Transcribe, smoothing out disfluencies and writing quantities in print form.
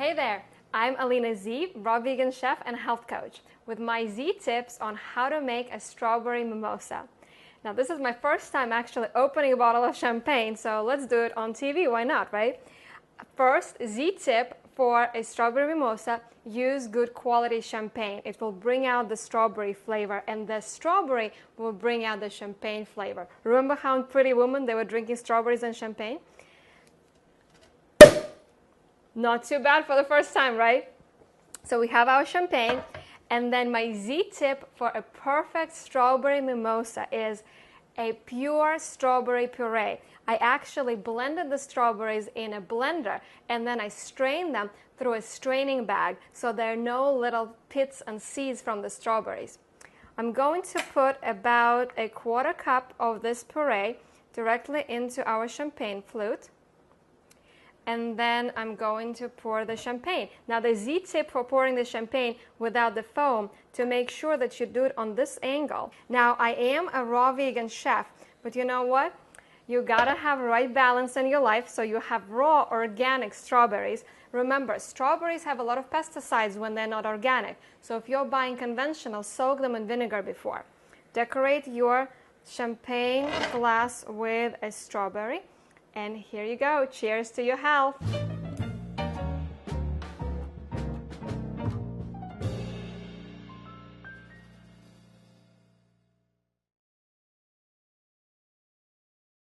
Hey there, I'm Alina Z, raw vegan chef and health coach, with my Z tips on how to make a strawberry mimosa. Now this is my first time actually opening a bottle of champagne, so let's do it on TV, why not, right? First, Z tip for a strawberry mimosa, use good quality champagne. It will bring out the strawberry flavor, and the strawberry will bring out the champagne flavor. Remember how in Pretty Woman they were drinking strawberries and champagne? Not too bad for the first time, right? So we have our champagne, and then my Z tip for a perfect strawberry mimosa is a pure strawberry puree. I actually blended the strawberries in a blender, and then I strained them through a straining bag so there are no little pits and seeds from the strawberries. I'm going to put about a quarter cup of this puree directly into our champagne flute. And then I'm going to pour the champagne. Now the Z tip for pouring the champagne without the foam, to make sure that you do it on this angle. Now I am a raw vegan chef, but you know what? You gotta have the right balance in your life, so you have raw organic strawberries. Remember, strawberries have a lot of pesticides when they're not organic. So if you're buying conventional, soak them in vinegar before. Decorate your champagne glass with a strawberry. And here you go. Cheers to your health.